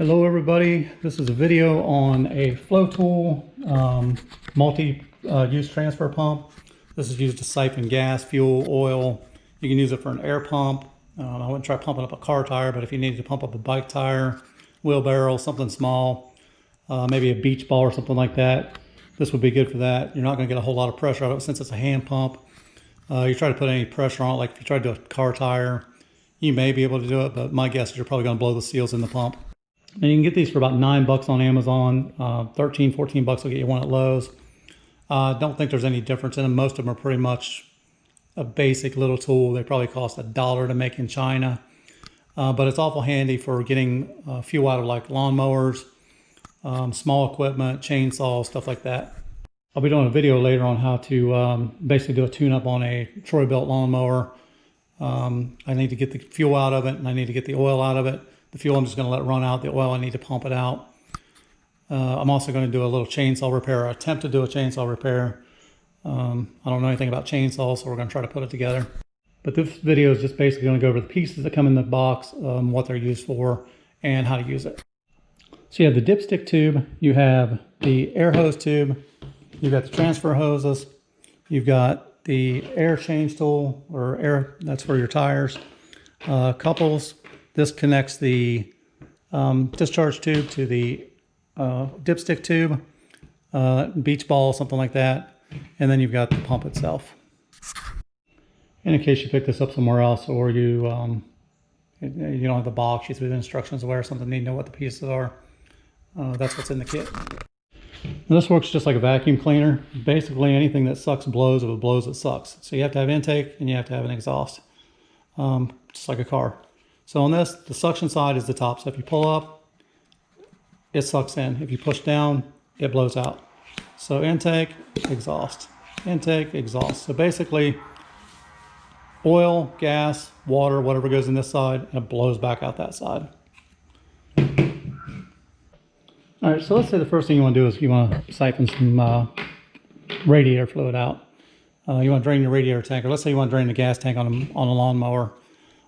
Hello everybody, this is a video on a FloTool multi-use transfer pump. This is used to siphon gas, fuel, oil. You can use it for an air pump. I wouldn't try pumping up a car tire, but if you needed to pump up a bike tire, wheelbarrow, something small, maybe a beach ball or something like that, this would be good for that. You're not going to get a whole lot of pressure out of it since it's a hand pump. You try to put any pressure on it, like if you try to do a car tire, you may be able to do it, but my guess is you're probably going to blow the seals in the pump. And you can get these for about $9 on Amazon. 13, 14 bucks will get you one at Lowe's. Don't think there's any difference in them. Most of them are pretty much a basic little tool. They probably cost $1 to make in China. But it's awful handy for getting fuel out of like lawnmowers, small equipment, chainsaws, stuff like that. I'll be doing a video later on how to basically do a tune-up on a Troy-Bilt lawnmower. I need to get the fuel out of it, and I need to get the oil out of it. The fuel, I'm just going to let it run out. The oil, I need to pump it out. I'm also going to do a little chainsaw repair, or attempt to do a chainsaw repair. I don't know anything about chainsaws, so we're going to try to put it together. But this video is just basically going to go over the pieces that come in the box, what they're used for, and how to use it. So you have the dipstick tube, you have the air hose tube, you've got the transfer hoses, you've got the air change tool, or air, that's for your tires, couples. This connects the discharge tube to the dipstick tube, beach ball, something like that. And then you've got the pump itself. And in case you pick this up somewhere else, or you don't have the box, you threw the instructions away or something, need to know what the pieces are. That's what's in the kit. And this works just like a vacuum cleaner. Basically anything that sucks blows. If it blows, it sucks. So you have to have intake and you have to have an exhaust, just like a car. So on this, the suction side is the top. So if you pull up, it sucks in. If you push down, it blows out. So intake, exhaust, intake, exhaust. So basically oil, gas, water, whatever goes in this side, and it blows back out that side. All right, so let's say the first thing you want to do is you want to siphon some radiator fluid out. You want to drain your radiator tank, or let's say you want to drain the gas tank on a lawnmower.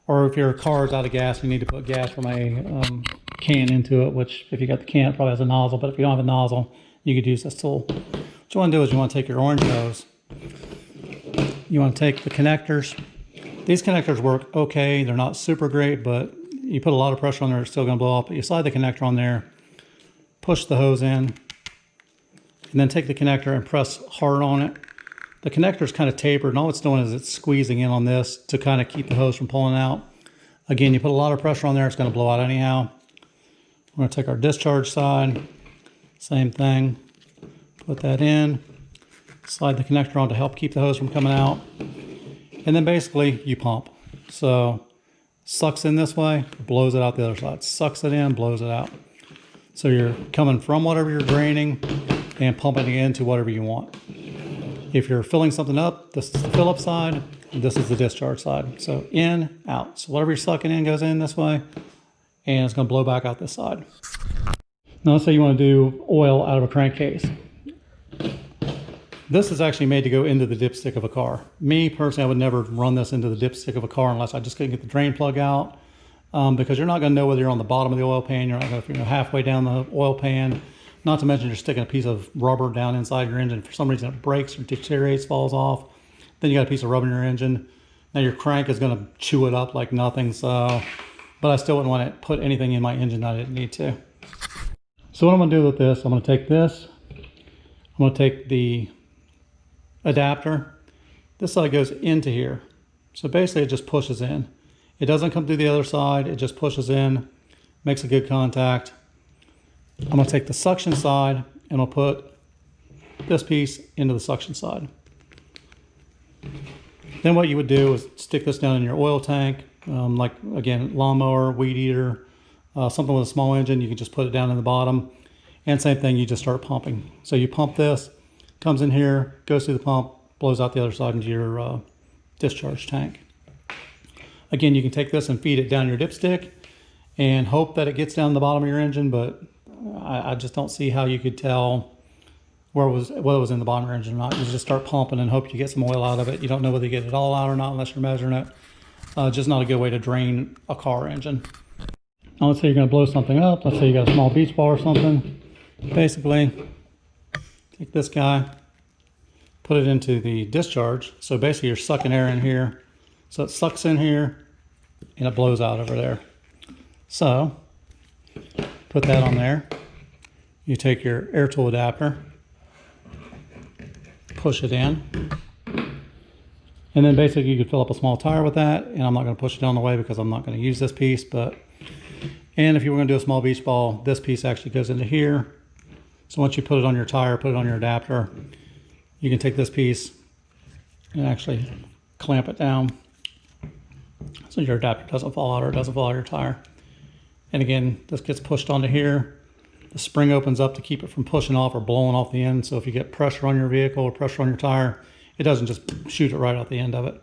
Or if your car's out of gas, you need to put gas from a can into it, which if you got the can, it probably has a nozzle. But if you don't have a nozzle, you could use this tool. What you want to do is you want to take your orange hose. You want to take the connectors. These connectors work okay. They're not super great, but you put a lot of pressure on there, it's still going to blow up. But you slide the connector on there, push the hose in, and then take the connector and press hard on it. The connector is kind of tapered, and all it's doing is it's squeezing in on this to kind of keep the hose from pulling out. Again, you put a lot of pressure on there, it's going to blow out anyhow. We're going to take our discharge side, same thing, put that in, slide the connector on to help keep the hose from coming out, and then basically you pump. So sucks in this way, blows it out the other side. Sucks it in, blows it out. So you're coming from whatever you're draining and pumping it into whatever you want. If you're filling something up, this is the fill up side, and this is the discharge side. So in, out. So whatever you're sucking in goes in this way, and it's going to blow back out this side. Now let's say you want to do oil out of a crankcase. This is actually made to go into the dipstick of a car. Me personally, I would never run this into the dipstick of a car unless I just couldn't get the drain plug out, because you're not going to know whether you're on the bottom of the oil pan, you're not going to know halfway down the oil pan. Not to mention you're sticking a piece of rubber down inside your engine. For some reason it breaks or deteriorates, falls off. Then you got a piece of rubber in your engine. Now your crank is going to chew it up like nothing. So, but I still wouldn't want to put anything in my engine that I didn't need to. So what I'm going to do with this, I'm going to take this. I'm going to take the adapter. This side goes into here. So basically it just pushes in. It doesn't come through the other side. It just pushes in, makes a good contact. I'm going to take the suction side and I'll put this piece into the suction side. Then what you would do is stick this down in your oil tank, like again, lawnmower, weed eater, something with a small engine, you can just put it down in the bottom. And same thing, you just start pumping. So you pump this, comes in here, goes through the pump, blows out the other side into your discharge tank. Again, you can take this and feed it down your dipstick and hope that it gets down the bottom of your engine, but I just don't see how you could tell whether it was in the bottom of your engine or not. You just start pumping and hope you get some oil out of it. You don't know whether you get it all out or not unless you're measuring it. Just not a good way to drain a car engine. Now let's say you're going to blow something up. Let's say you got a small beach ball or something. Basically, take this guy, put it into the discharge. So basically you're sucking air in here. So it sucks in here and it blows out over there. So put that on there. You take your air tool adapter, push it in. And then basically you could fill up a small tire with that. And I'm not going to push it down the way because I'm not going to use this piece. And if you were going to do a small beach ball, this piece actually goes into here. So once you put it on your tire, put it on your adapter, you can take this piece and actually clamp it down so your adapter doesn't fall out or it doesn't fall out of your tire. And again, this gets pushed onto here. The spring opens up to keep it from pushing off or blowing off the end. So if you get pressure on your vehicle or pressure on your tire, it doesn't just shoot it right out the end of it.